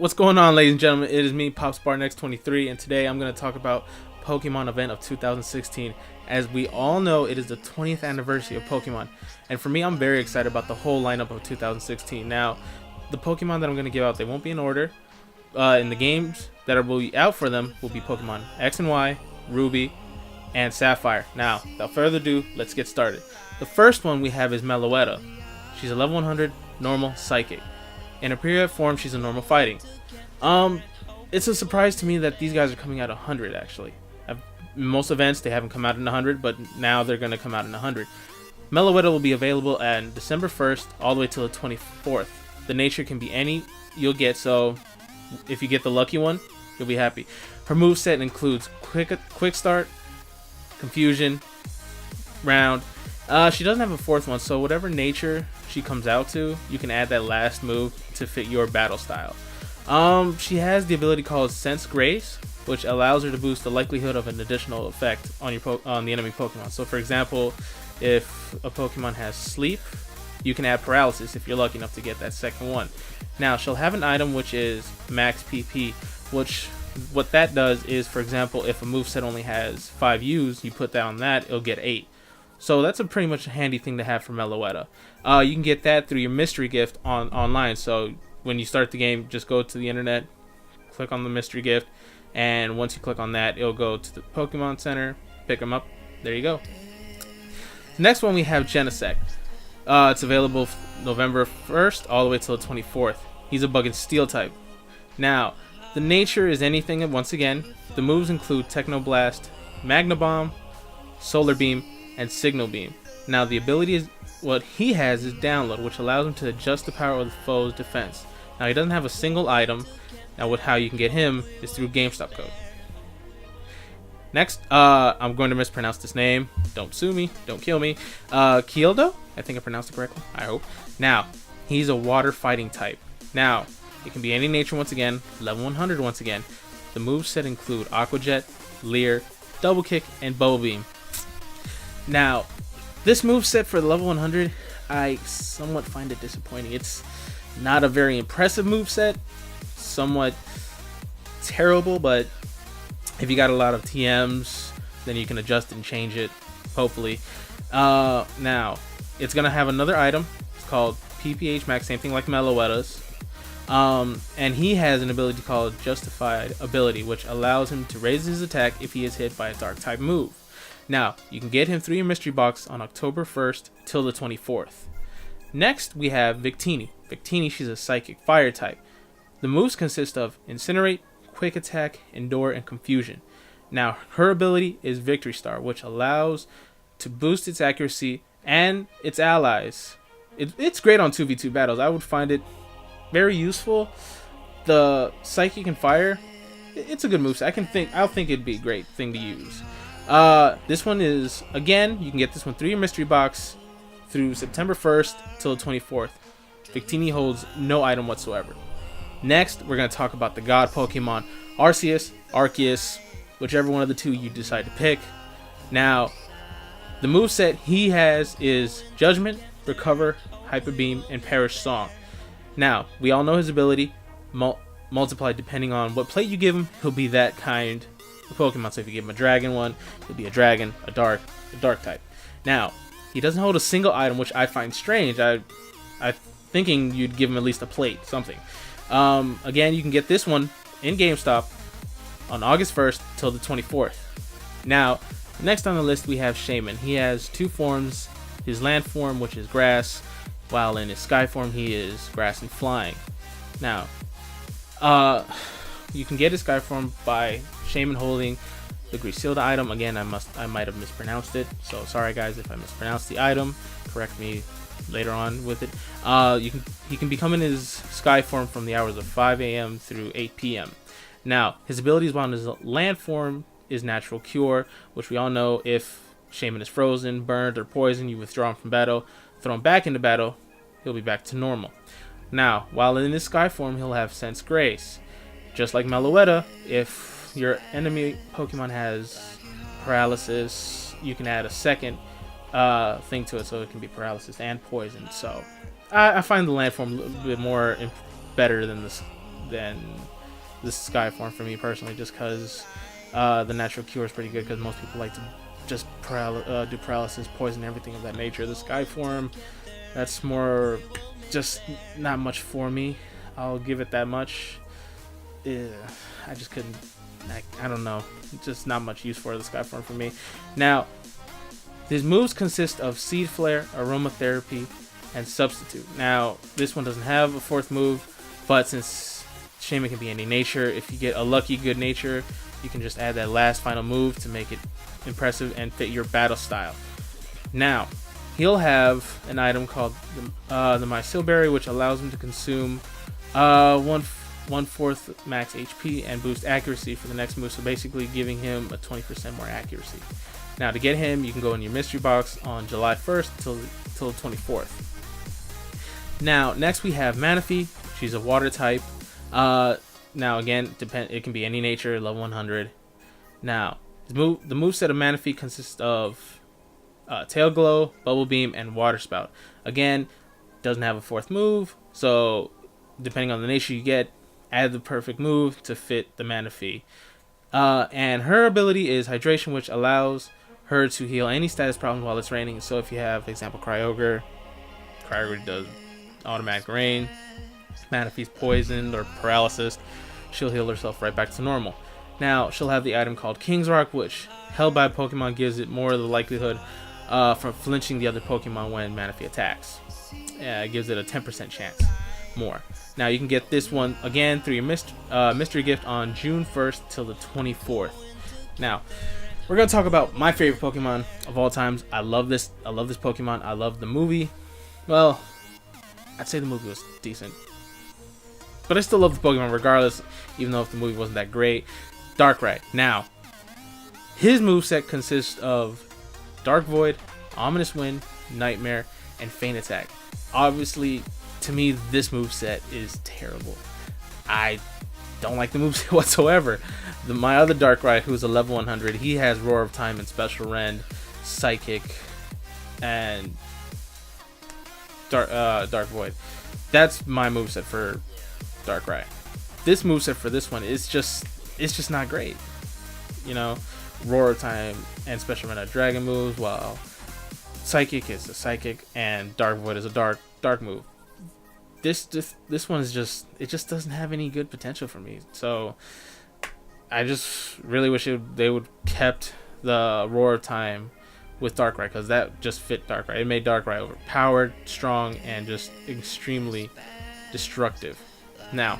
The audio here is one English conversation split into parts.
What's going on, ladies and gentlemen? It is me, PopSparNext23, and today I'm going to talk about Pokemon event of 2016. As we all know, it is the 20th anniversary of Pokemon, and for me, I'm very excited about the whole lineup of 2016. Now, the Pokemon that I'm going to give out, they won't be in order. In the games that will be out for them will be Pokemon X and Y, Ruby, and Sapphire. Now, without further ado, let's get started. The first one we have is Meloetta. She's a level 100 normal psychic. In her period form, she's a normal fighting. It's a surprise to me that these guys are coming out 100 actually. In most events, they haven't come out in 100, but now they're going to come out in 100. Meloetta will be available on December 1st all the way till the 24th. The nature can be any you'll get, so if you get the lucky one, you'll be happy. Her moveset includes quick start, confusion, round. She doesn't have a fourth one, so whatever nature she comes out to, you can add that last move to fit your battle style. She has the ability called Sense Grace, which allows her to boost the likelihood of an additional effect on the enemy Pokemon. So for example, if a Pokemon has Sleep, you can add Paralysis if you're lucky enough to get that second one. Now, she'll have an item which is Max PP, which what that does is, for example, if a moveset only has 5 U's, you put that on that, it'll get 8. So that's a pretty much a handy thing to have for Meloetta. You can get that through your mystery gift online. So when you start the game, just go to the internet, click on the mystery gift, and once you click on that, it'll go to the Pokemon Center, pick them up. There you go. Next one we have Genesect. It's available November 1st all the way till the 24th. He's a Bug and Steel type. Now, the nature is anything. Once again, the moves include Techno Blast, Magna Bomb, Solar Beam, and Signal Beam. Now, the ability is what he has is Download, which allows him to adjust the power of the foe's defense. Now, he doesn't have a single item. Now, how you can get him is through GameStop code. Next, I'm going to mispronounce this name. Don't sue me. Don't kill me. Keeldo? I think I pronounced it correctly. I hope. Now, he's a water fighting type. Now, it can be any nature once again. Level 100 once again. The moveset include Aqua Jet, Leer, Double Kick, and Bubble Beam. Now, this moveset for the level 100, I somewhat find it disappointing. It's not a very impressive moveset. Somewhat terrible, but if you got a lot of TMs, then you can adjust and change it, hopefully. Now, it's going to have another item. It's called PPH Max, same thing like Meloetta's. And he has an ability called Justified Ability, which allows him to raise his attack if he is hit by a dark type move. Now, you can get him through your mystery box on October 1st till the 24th. Next, we have Victini. Victini, she's a psychic fire type. The moves consist of Incinerate, Quick Attack, Endure, and Confusion. Now, her ability is Victory Star, which allows to boost its accuracy and its allies. It's great on 2v2 battles. I would find it very useful. The Psychic and Fire, it's a good move. I'll think it'd be a great thing to use. This one is, again, you can get this one through your mystery box through September 1st till the 24th. Victini holds no item whatsoever. Next, we're going to talk about the God Pokemon, Arceus, Arceus, whichever one of the two you decide to pick. Now, the moveset he has is Judgment, Recover, Hyper Beam, and Perish Song. Now, we all know his ability, multiply depending on what plate you give him, he'll be that kind of Pokemon. So if you give him a Dragon one, he'll be a Dragon, a Dark type. Now, he doesn't hold a single item, which I find strange. I'm thinking you'd give him at least a plate, something. Again, you can get this one in GameStop on August 1st till the 24th. Now, next on the list we have Shaman. He has two forms. His land form, which is grass, while in his sky form he is grass and flying. Now, you can get his sky form by Shaman holding the Griselda item. Again, I might have mispronounced it, so sorry guys if I mispronounced the item. Correct me later on with it. He can become in his sky form from the hours of 5 a.m. through 8 p.m. Now, his abilities while in his land form is Natural Cure, which we all know if Shaman is frozen, burned, or poisoned, you withdraw him from battle, throw him back into battle, he'll be back to normal. Now, while in his sky form, he'll have Sense Grace. Just like Meloetta, if your enemy Pokemon has Paralysis, you can add a second thing to it, so it can be Paralysis and Poison. So I find the land form a little bit more better than than the Sky form for me personally, just because the natural cure is pretty good, because most people like to just do paralysis, poison, everything of that nature. The Sky form, that's more just not much for me. I'll give it that much. I just couldn't. I don't know. Just not much use for the Sky form for me. Now, his moves consist of Seed Flare, Aromatherapy, and Substitute. Now, this one doesn't have a fourth move, but since Shaman can be any nature, if you get a lucky good nature, you can just add that last final move to make it impressive and fit your battle style. Now, he'll have an item called the Mycel Berry, which allows him to consume 1/4 max HP and boost accuracy for the next move, so basically giving him a 20% more accuracy. Now, to get him, you can go in your mystery box on July 1st till the 24th. Now, next we have Manaphy. She's a water type. Now again, it can be any nature, level 100. Now, the moveset of Manaphy consists of Tail Glow, Bubble Beam, and Water Spout. Again, doesn't have a fourth move, so depending on the nature you get, add the perfect move to fit the Manaphy. And her ability is Hydration, which allows her to heal any status problem while it's raining. So if you have, for example, Kyogre does automatic rain. Manaphy's poisoned or paralysis, she'll heal herself right back to normal. Now, she'll have the item called King's Rock, which, held by a Pokemon, gives it more of the likelihood from flinching the other Pokemon when Manaphy attacks. It gives it a 10% chance more. Now, you can get this one again through your mystery gift on June 1st till the 24th. Now, we're going to talk about my favorite Pokemon of all times. I love this Pokemon. I love the movie. Well, I'd say the movie was decent, but I still love the Pokemon regardless, even though if the movie wasn't that great. Darkrai. Now, his moveset consists of Dark Void, Ominous Wind, Nightmare, and Feint Attack. Obviously, to me, this moveset is terrible. I don't like the moveset whatsoever. My other Darkrai, who's a level 100, he has Roar of Time and Special Rend, Psychic, and Dark Void. That's my moveset for Darkrai. This moveset for this one is just not great. You know, Roar of Time and Special Rend are dragon moves, while Psychic is a psychic and Dark Void is a dark move. This one is just doesn't have any good potential for me. So I just really wish they would kept the Roar of Time with Darkrai, because that just fit Darkrai. It made Darkrai overpowered, strong, and just extremely destructive. Now,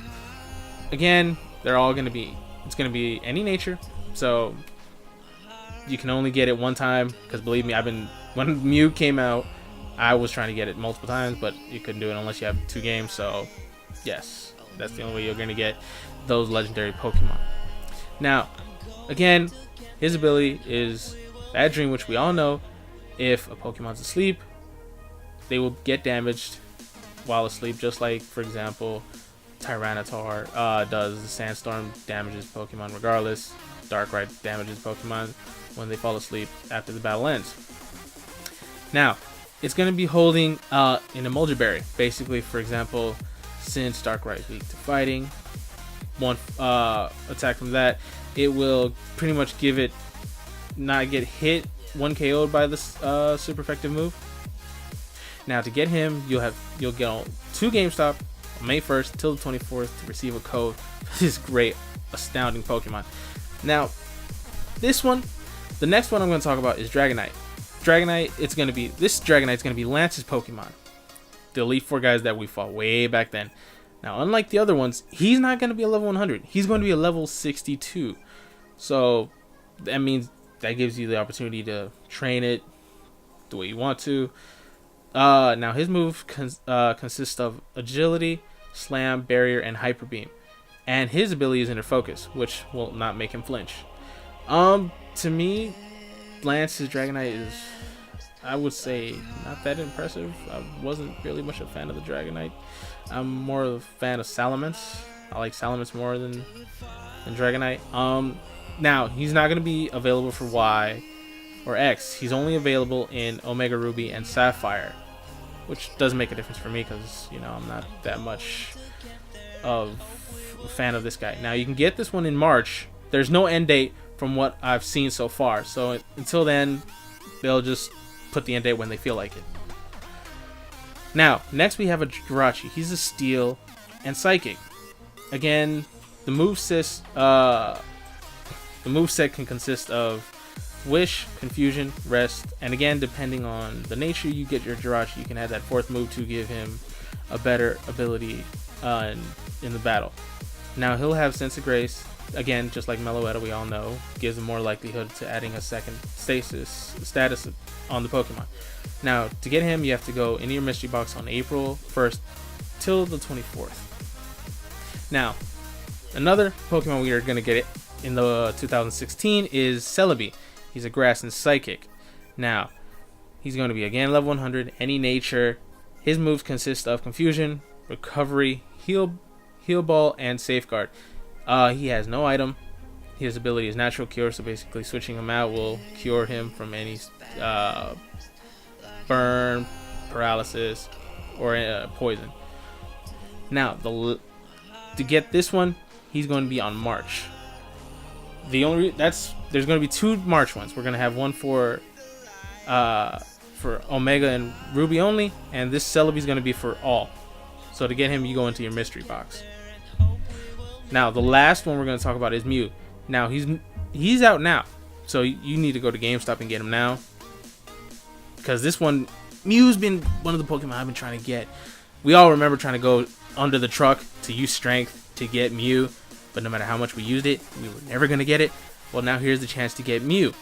again, they're all it's gonna be any nature, so you can only get it one time, because believe me, when Mew came out, I was trying to get it multiple times, but you couldn't do it unless you have 2 games. So yes, that's the only way you're gonna get those legendary Pokemon. Now, again, his ability is Bad Dream, which we all know, if a Pokemon's asleep, they will get damaged while asleep, just like, for example, Tyranitar does. The Sandstorm damages Pokemon regardless. Darkrai damages Pokemon when they fall asleep after the battle ends. Now, it's going to be holding an Emolga Berry. Basically, for example, since Darkrai is weak to fighting, one attack from that, it will pretty much give it not get hit 1 KO'd by this super effective move. Now, to get him, you'll get on 2 GameStop on May 1st till the 24th to receive a code for this great, astounding Pokemon. Now, the next one I'm going to talk about is Dragonite. This Dragonite's going to be Lance's Pokemon, the Elite Four guys that we fought way back then. Now, unlike the other ones, he's not going to be a level 100. He's going to be a level 62. So that means that gives you the opportunity to train it the way you want to. Now, his move consists of Agility, Slam, Barrier, and Hyper Beam. And his ability is Inner Focus, which will not make him flinch. To me, Lance's Dragonite is, I would say, not that impressive. I wasn't really much a fan of the Dragonite. I'm more of a fan of Salamence. I like Salamence more than Dragonite. Now, he's not going to be available for Y or X. He's only available in Omega Ruby and Sapphire, which doesn't make a difference for me because, I'm not that much of a fan of this guy. Now you can get this one in March. There's no end date from what I've seen so far. So until then, they'll just put the end date when they feel like it. Now, next we have a Jirachi. He's a steel and psychic. Again, the moveset can consist of Wish, Confusion, Rest, and again, depending on the nature you get your Jirachi, you can add that fourth move to give him a better ability in the battle. Now, he'll have Sense of Grace. Again, just like Meloetta, we all know, gives him more likelihood to adding a second status on the Pokemon. Now, to get him, you have to go into your mystery box on April 1st till the 24th. Now, another Pokemon we are going to get it in the 2016 is Celebi. He's a grass and psychic. Now, he's going to be again level 100, any nature. His moves consist of Confusion, Recovery, Heal Ball, and Safeguard. He has no item. His ability is Natural Cure, so basically switching him out will cure him from any burn, paralysis, or poison. Now, to get this one, he's going to be on March. There's going to be 2 March ones. We're going to have one for Omega and Ruby only, and this Celebi is going to be for all. So to get him, you go into your mystery box. Now, the last one we're going to talk about is Mew. Now, he's out now, so you need to go to GameStop and get him now, because this one, Mew's been one of the Pokemon I've been trying to get. We all remember trying to go under the truck to use Strength to get Mew, but no matter how much we used it, we were never going to get it. Well, now here's the chance to get Mew.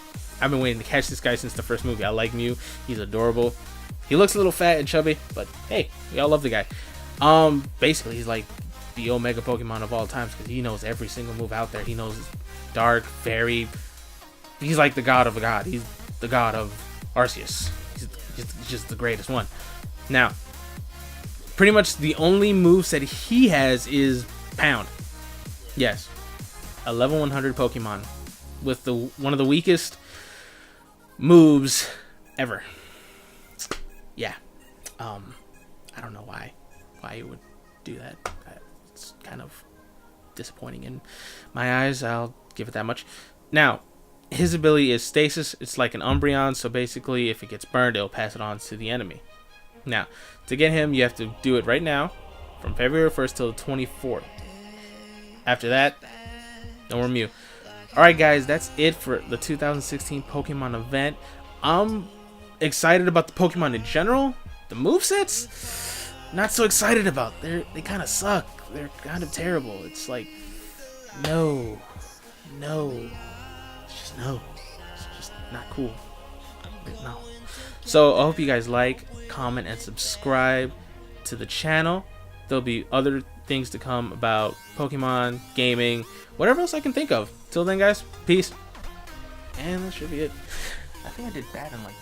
I've been waiting to catch this guy since the first movie. I like Mew. He's adorable. He looks a little fat and chubby, but hey, we all love the guy. Basically, he's like the Omega Pokemon of all times because he knows every single move out there. He knows Dark, Fairy. He's like the god of a god. He's the god of Arceus. He's just the greatest one. Now, pretty much the only moves that he has is Pound. Yes, a level 100 Pokemon with one of the weakest moves ever. Yeah, I don't know why you would do that. It's kind of disappointing in my eyes. I'll give it that much. Now, his ability is Stasis. It's like an Umbreon, so basically, if it gets burned, it'll pass it on to the enemy. Now, to get him, you have to do it right now, from February 1st till the 24th. After that, no more Mew. Alright guys, that's it for the 2016 Pokemon event. I'm excited about the Pokemon in general. The movesets, not so excited about. They kind of suck. They're kind of terrible. It's like, no. It's just no. It's just not cool. No. So I hope you guys like, comment, and subscribe to the channel. There'll be other things to come about Pokemon, gaming, whatever else I can think of. Till then, guys, peace. And that should be it. I think I did bad in like